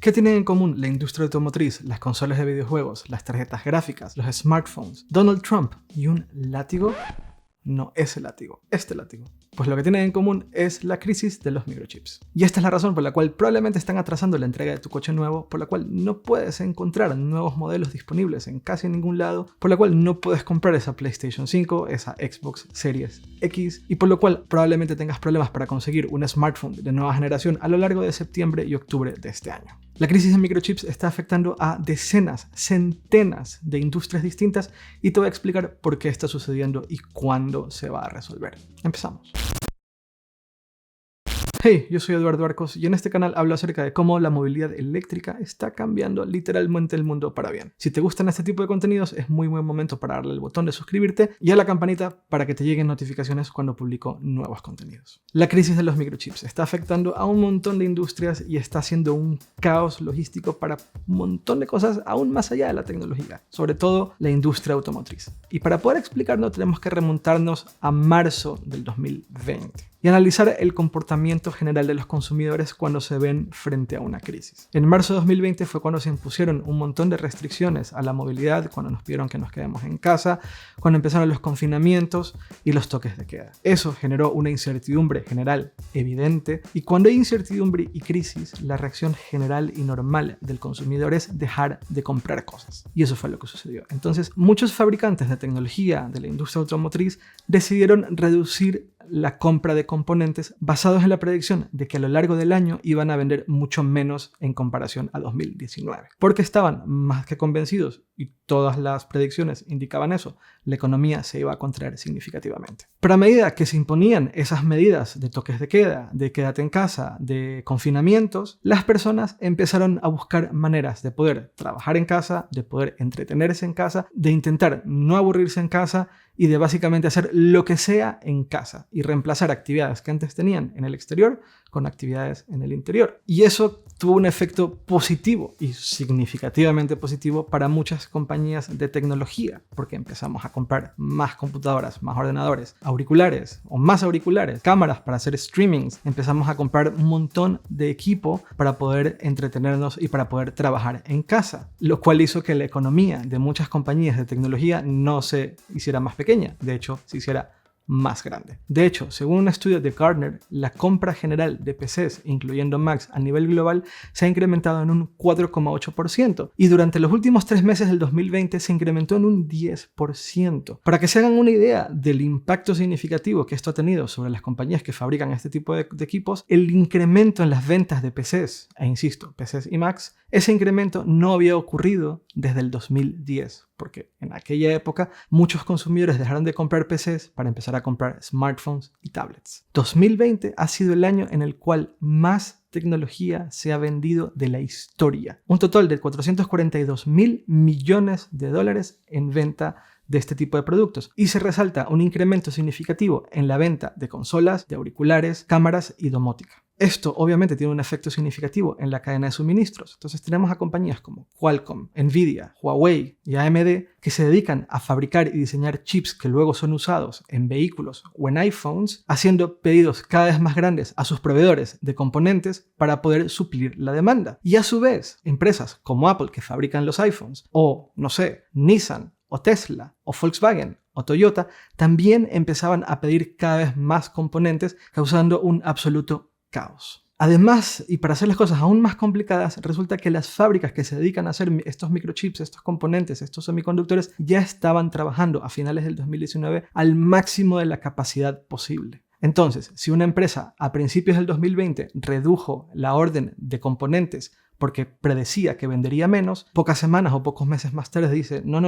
¿Qué tienen en común la industria automotriz, las consolas de videojuegos, las tarjetas gráficas, los smartphones, Donald Trump y un látigo? No ese látigo, este látigo. Pues lo que tienen en común es la crisis de los microchips. Y esta es la razón por la cual probablemente están atrasando la entrega de tu coche nuevo, por la cual no puedes encontrar nuevos modelos disponibles en casi ningún lado, por la cual no puedes comprar esa PlayStation 5, esa Xbox Series X, y por lo cual probablemente tengas problemas para conseguir un smartphone de nueva generación a lo largo de septiembre y octubre de este año. La crisis de microchips está afectando a decenas, centenas de industrias distintas y te voy a explicar por qué está sucediendo y cuándo se va a resolver. Empezamos. Hey, yo soy Eduardo Arcos y en este canal hablo acerca de cómo la movilidad eléctrica está cambiando literalmente el mundo para bien. Si te gustan este tipo de contenidos, es muy buen momento para darle el botón de suscribirte y a la campanita para que te lleguen notificaciones cuando publico nuevos contenidos. La crisis de los microchips está afectando a un montón de industrias y está haciendo un caos logístico para un montón de cosas aún más allá de la tecnología, sobre todo la industria automotriz. Y para poder explicarlo tenemos que remontarnos a marzo del 2020. Y analizar el comportamiento general de los consumidores cuando se ven frente a una crisis. En marzo de 2020 fue cuando se impusieron un montón de restricciones a la movilidad, cuando nos pidieron que nos quedemos en casa, cuando empezaron los confinamientos y los toques de queda. Eso generó una incertidumbre general evidente, y cuando hay incertidumbre y crisis, la reacción general y normal del consumidor es dejar de comprar cosas. Y eso fue lo que sucedió. Entonces, muchos fabricantes de tecnología de la industria automotriz decidieron reducir la compra de componentes basados en la predicción de que a lo largo del año iban a vender mucho menos en comparación a 2019. Porque estaban más que convencidos, y todas las predicciones indicaban eso, la economía se iba a contraer significativamente. Pero a medida que se imponían esas medidas de toques de queda, de quédate en casa, de confinamientos, las personas empezaron a buscar maneras de poder trabajar en casa, de poder entretenerse en casa, de intentar no aburrirse en casa y de básicamente hacer lo que sea en casa y reemplazar actividades que antes tenían en el exterior con actividades en el interior. Y eso tuvo un efecto positivo y significativamente positivo para muchas compañías de tecnología, porque empezamos a comprar más computadoras, más ordenadores, auriculares o más auriculares, cámaras para hacer streamings, empezamos a comprar un montón de equipo para poder entretenernos y para poder trabajar en casa, lo cual hizo que la economía de muchas compañías de tecnología no se hiciera más pequeña, de hecho se hiciera más grande. De hecho, según un estudio de Gartner, la compra general de PCs, incluyendo Macs, a nivel global se ha incrementado en un 4,8% y durante los últimos 3 meses del 2020 se incrementó en un 10%. Para que se hagan una idea del impacto significativo que esto ha tenido sobre las compañías que fabrican este tipo de equipos, el incremento en las ventas de PCs, e insisto, PCs y Macs, ese incremento no había ocurrido desde el 2010. Porque en aquella época muchos consumidores dejaron de comprar PCs para empezar a comprar smartphones y tablets. 2020 ha sido el año en el cual más tecnología se ha vendido de la historia. Un total de 442.000 millones de dólares en venta de este tipo de productos. Y se resalta un incremento significativo en la venta de consolas, de auriculares, cámaras y domótica. Esto obviamente tiene un efecto significativo en la cadena de suministros. Entonces tenemos a compañías como Qualcomm, Nvidia, Huawei y AMD que se dedican a fabricar y diseñar chips que luego son usados en vehículos o en iPhones, haciendo pedidos cada vez más grandes a sus proveedores de componentes para poder suplir la demanda. Y a su vez, empresas como Apple que fabrican los iPhones o, no sé, Nissan o Tesla o Volkswagen o Toyota también empezaban a pedir cada vez más componentes, causando un absoluto caos. Además, y para hacer las cosas aún más complicadas, resulta que las fábricas que se dedican a hacer estos microchips, estos componentes, estos semiconductores, ya estaban trabajando a finales del 2019 al máximo de la capacidad posible. Entonces, si una empresa a principios del 2020 redujo la orden de componentes porque predecía que vendería menos, pocas semanas o pocos meses más tarde dice, no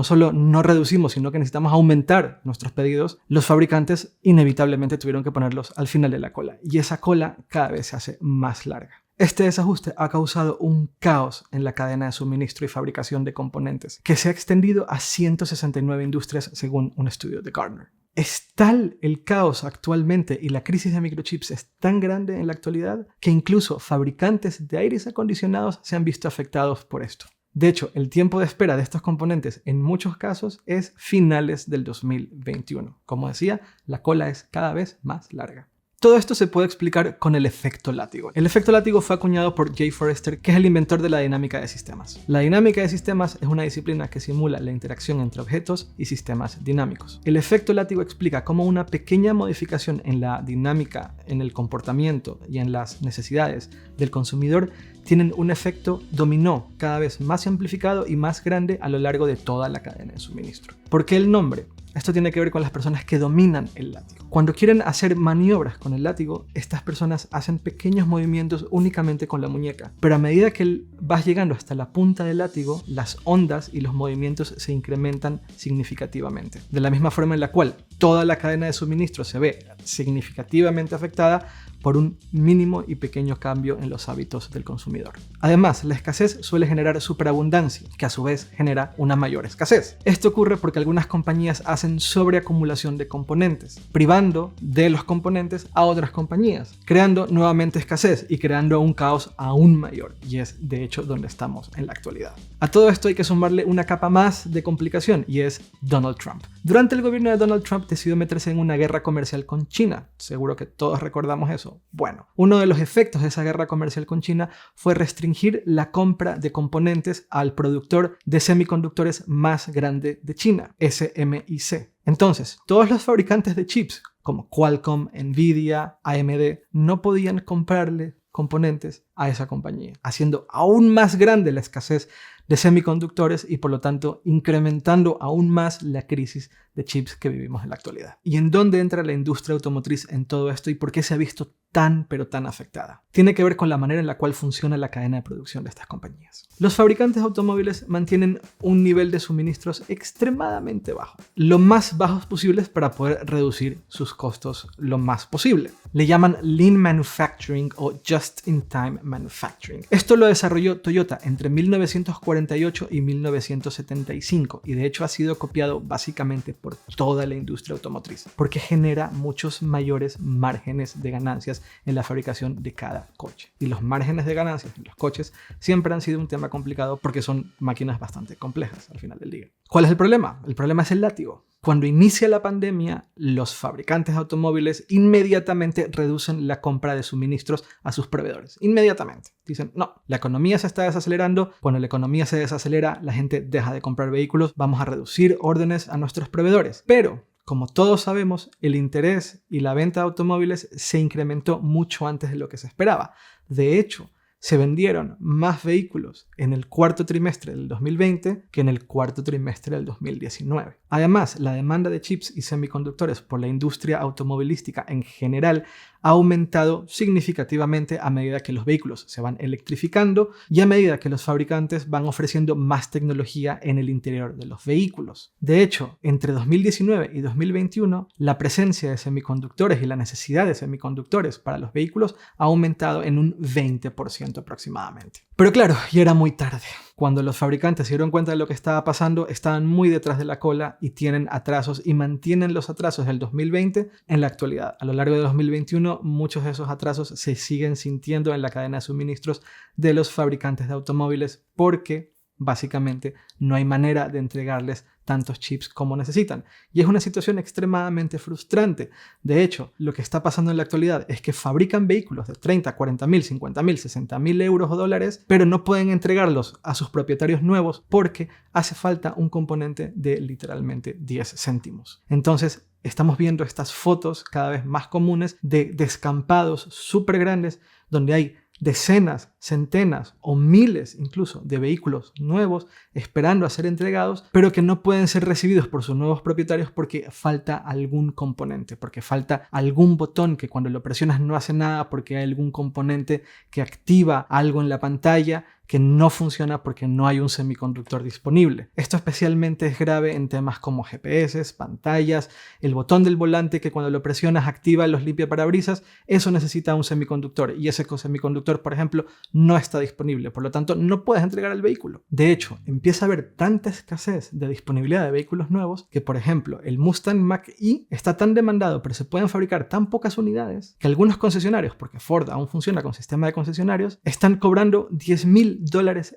solo no reducimos, sino que necesitamos aumentar nuestros pedidos, los fabricantes inevitablemente tuvieron que ponerlos al final de la cola. Y esa cola cada vez se hace más larga. Este desajuste ha causado un caos en la cadena de suministro y fabricación de componentes, que se ha extendido a 169 industrias según un estudio de Gartner. Es tal el caos actualmente y la crisis de microchips es tan grande en la actualidad que incluso fabricantes de aires acondicionados se han visto afectados por esto. De hecho, el tiempo de espera de estos componentes en muchos casos es finales del 2021. Como decía, la cola es cada vez más larga. Todo esto se puede explicar con el efecto látigo. El efecto látigo fue acuñado por Jay Forrester, que es el inventor de la dinámica de sistemas. La dinámica de sistemas es una disciplina que simula la interacción entre objetos y sistemas dinámicos. El efecto látigo explica cómo una pequeña modificación en la dinámica, en el comportamiento y en las necesidades del consumidor tienen un efecto dominó cada vez más amplificado y más grande a lo largo de toda la cadena de suministro. ¿Por qué el nombre? Esto tiene que ver con las personas que dominan el látigo. Cuando quieren hacer maniobras con el látigo, estas personas hacen pequeños movimientos únicamente con la muñeca. Pero a medida que vas llegando hasta la punta del látigo, las ondas y los movimientos se incrementan significativamente. De la misma forma en la cual toda la cadena de suministro se ve significativamente afectada por un mínimo y pequeño cambio en los hábitos del consumidor. Además, la escasez suele generar superabundancia, que a su vez genera una mayor escasez. Esto ocurre porque algunas compañías hacen sobreacumulación de componentes, privando de los componentes a otras compañías, creando nuevamente escasez y creando un caos aún mayor, y es de hecho donde estamos en la actualidad. A todo esto hay que sumarle una capa más de complicación, y es Donald Trump. Durante el gobierno de Donald Trump decidió meterse en una guerra comercial con China. Seguro que todos recordamos eso. Bueno, uno de los efectos de esa guerra comercial con China fue restringir la compra de componentes al productor de semiconductores más grande de China, SMIC. Entonces, todos los fabricantes de chips, como Qualcomm, Nvidia, AMD, no podían comprarle componentes a esa compañía, haciendo aún más grande la escasez de semiconductores y por lo tanto incrementando aún más la crisis de chips que vivimos en la actualidad. ¿Y en dónde entra la industria automotriz en todo esto y por qué se ha visto tan pero tan afectada? Tiene que ver con la manera en la cual funciona la cadena de producción de estas compañías. Los fabricantes de automóviles mantienen un nivel de suministros extremadamente bajo, lo más bajos posibles para poder reducir sus costos lo más posible. Le llaman Lean Manufacturing o Just-in-Time Manufacturing. Esto lo desarrolló Toyota entre 1948 y 1975 y de hecho ha sido copiado básicamente por toda la industria automotriz porque genera muchos mayores márgenes de ganancias en la fabricación de cada coche. Y los márgenes de ganancias en los coches siempre han sido un tema complicado porque son máquinas bastante complejas al final del día. ¿Cuál es el problema? El problema es el látigo. Cuando inicia la pandemia, los fabricantes de automóviles inmediatamente reducen la compra de suministros a sus proveedores. Inmediatamente. Dicen, no, la economía se está desacelerando. Cuando la economía se desacelera, la gente deja de comprar vehículos. Vamos a reducir órdenes a nuestros proveedores. Pero como todos sabemos, el interés y la venta de automóviles se incrementó mucho antes de lo que se esperaba. De hecho, se vendieron más vehículos en el cuarto trimestre del 2020 que en el cuarto trimestre del 2019. Además, la demanda de chips y semiconductores por la industria automovilística en general ha aumentado significativamente a medida que los vehículos se van electrificando y a medida que los fabricantes van ofreciendo más tecnología en el interior de los vehículos. De hecho, entre 2019 y 2021, la presencia de semiconductores y la necesidad de semiconductores para los vehículos ha aumentado en un 20% aproximadamente. Pero claro, ya era muy tarde. Cuando los fabricantes se dieron cuenta de lo que estaba pasando, estaban muy detrás de la cola y tienen atrasos y mantienen los atrasos del 2020 en la actualidad. A lo largo de 2021, muchos de esos atrasos se siguen sintiendo en la cadena de suministros de los fabricantes de automóviles porque básicamente no hay manera de entregarles tantos chips como necesitan. Y es una situación extremadamente frustrante. De hecho, lo que está pasando en la actualidad es que fabrican vehículos de 30, 40 mil, 50 mil, 60 mil euros o dólares, pero no pueden entregarlos a sus propietarios nuevos porque hace falta un componente de literalmente 10 céntimos. Entonces, estamos viendo estas fotos cada vez más comunes de descampados súper grandes donde hay decenas, centenas o miles incluso de vehículos nuevos esperando a ser entregados, pero que no pueden ser recibidos por sus nuevos propietarios porque falta algún componente, porque falta algún botón que cuando lo presionas no hace nada porque hay algún componente que activa algo en la pantalla que no funciona porque no hay un semiconductor disponible. Esto especialmente es grave en temas como GPS, pantallas, el botón del volante que cuando lo presionas activa los limpiaparabrisas. Eso necesita un semiconductor y ese semiconductor, por ejemplo, no está disponible. Por lo tanto, no puedes entregar el vehículo. De hecho, empieza a haber tanta escasez de disponibilidad de vehículos nuevos que, por ejemplo, el Mustang Mach-E está tan demandado, pero se pueden fabricar tan pocas unidades que algunos concesionarios, porque Ford aún funciona con sistema de concesionarios, están cobrando $10,000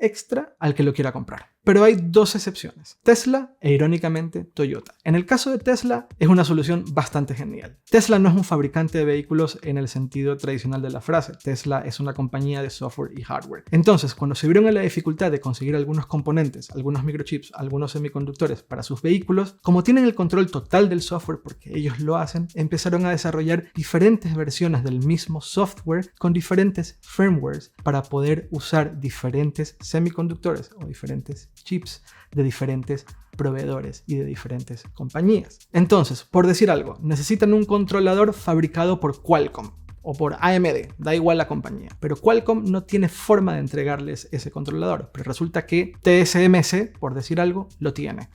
extra al que lo quiera comprar. Pero hay dos excepciones, Tesla e irónicamente Toyota. En el caso de Tesla es una solución bastante genial. Tesla no es un fabricante de vehículos en el sentido tradicional de la frase. Tesla es una compañía de software y hardware. Entonces, cuando se vieron en la dificultad de conseguir algunos componentes, algunos microchips, algunos semiconductores para sus vehículos, como tienen el control total del software porque ellos lo hacen, empezaron a desarrollar diferentes versiones del mismo software con diferentes firmwares para poder usar diferentes semiconductores o diferentes chips de diferentes proveedores y de diferentes compañías. Entonces, por decir algo, necesitan un controlador fabricado por Qualcomm o por AMD, da igual la compañía, pero Qualcomm no tiene forma de entregarles ese controlador, pero resulta que TSMC, por decir algo, lo tiene.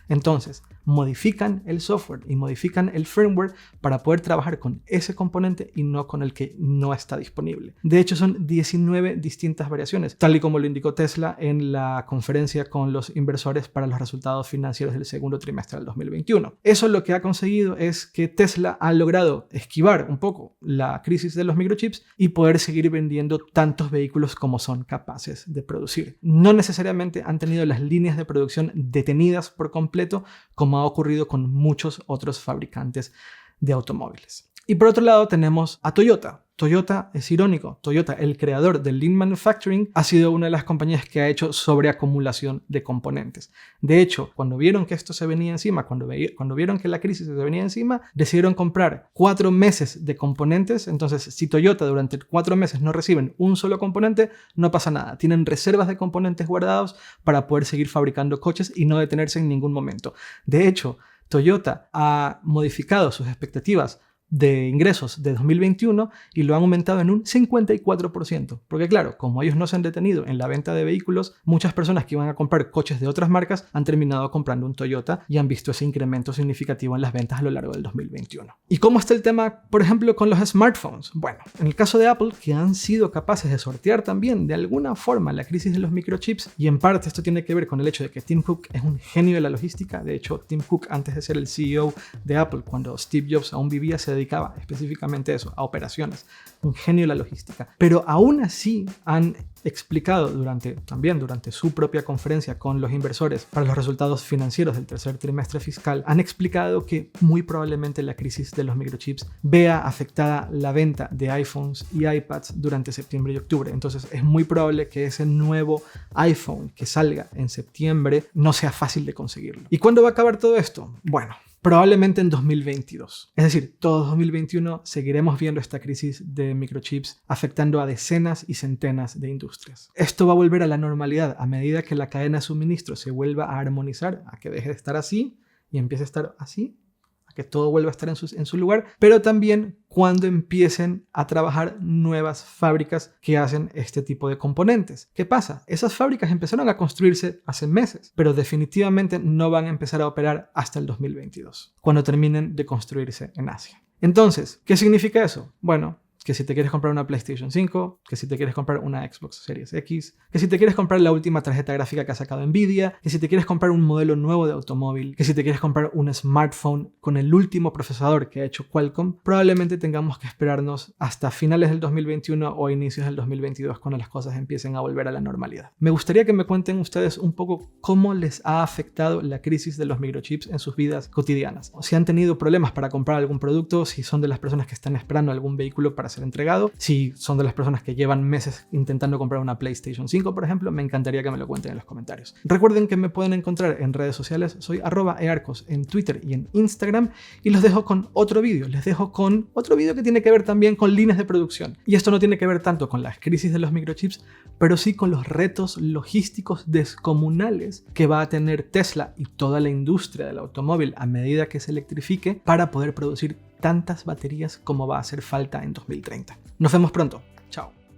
Entonces, modifican el software y modifican el firmware para poder trabajar con ese componente y no con el que no está disponible. De hecho, son 19 distintas variaciones, tal y como lo indicó Tesla en la conferencia con los inversores para los resultados financieros del segundo trimestre del 2021. Eso lo que ha conseguido es que Tesla ha logrado esquivar un poco la crisis de los microchips y poder seguir vendiendo tantos vehículos como son capaces de producir. No necesariamente han tenido las líneas de producción detenidas por completo, como ha ocurrido con muchos otros fabricantes de automóviles. Y por otro lado tenemos a Toyota. Toyota es irónico. Toyota, el creador del Lean Manufacturing, ha sido una de las compañías que ha hecho sobreacumulación de componentes. De hecho, cuando vieron que esto se venía encima, cuando vieron que la crisis se venía encima, decidieron comprar 4 meses de componentes. Entonces, si Toyota durante 4 meses no reciben un solo componente, no pasa nada. Tienen reservas de componentes guardados para poder seguir fabricando coches y no detenerse en ningún momento. De hecho, Toyota ha modificado sus expectativas de ingresos de 2021 y lo han aumentado en un 54%. Porque claro, como ellos no se han detenido en la venta de vehículos, muchas personas que iban a comprar coches de otras marcas han terminado comprando un Toyota y han visto ese incremento significativo en las ventas a lo largo del 2021. ¿Y cómo está el tema, por ejemplo, con los smartphones? Bueno, en el caso de Apple, que han sido capaces de sortear también de alguna forma la crisis de los microchips, y en parte esto tiene que ver con el hecho de que Tim Cook es un genio de la logística. De hecho, Tim Cook, antes de ser el CEO de Apple, cuando Steve Jobs aún vivía, se dedicaba específicamente a eso, a operaciones, un genio de la logística. Pero aún así han explicado durante su propia conferencia con los inversores para los resultados financieros del tercer trimestre fiscal, han explicado que muy probablemente la crisis de los microchips vea afectada la venta de iPhones y iPads durante septiembre y octubre. Entonces es muy probable que ese nuevo iPhone que salga en septiembre no sea fácil de conseguirlo. ¿Y cuándo va a acabar todo esto? Bueno, probablemente en 2022. Es decir, todo 2021 seguiremos viendo esta crisis de microchips afectando a decenas y centenas de industrias. Esto va a volver a la normalidad a medida que la cadena de suministro se vuelva a armonizar, a que deje de estar así y empiece a estar así, a que todo vuelva a estar en su lugar, pero también cuando empiecen a trabajar nuevas fábricas que hacen este tipo de componentes. ¿Qué pasa? Esas fábricas empezaron a construirse hace meses, pero definitivamente no van a empezar a operar hasta el 2022, cuando terminen de construirse en Asia. Entonces, ¿qué significa eso? Bueno, que si te quieres comprar una PlayStation 5, que si te quieres comprar una Xbox Series X, que si te quieres comprar la última tarjeta gráfica que ha sacado Nvidia, que si te quieres comprar un modelo nuevo de automóvil, que si te quieres comprar un smartphone con el último procesador que ha hecho Qualcomm, probablemente tengamos que esperarnos hasta finales del 2021 o inicios del 2022 cuando las cosas empiecen a volver a la normalidad. Me gustaría que me cuenten ustedes un poco cómo les ha afectado la crisis de los microchips en sus vidas cotidianas. O si han tenido problemas para comprar algún producto, si son de las personas que están esperando algún vehículo para ser entregado, si son de las personas que llevan meses intentando comprar una PlayStation 5, por ejemplo, me encantaría que me lo cuenten en los comentarios. Recuerden que me pueden encontrar en redes sociales, soy @earcos en Twitter y en Instagram, y los dejo con otro vídeo, que tiene que ver también con líneas de producción. Y esto no tiene que ver tanto con las crisis de los microchips, pero sí con los retos logísticos descomunales que va a tener Tesla y toda la industria del automóvil a medida que se electrifique para poder producir tantas baterías como va a hacer falta en 2030. Nos vemos pronto. Chao.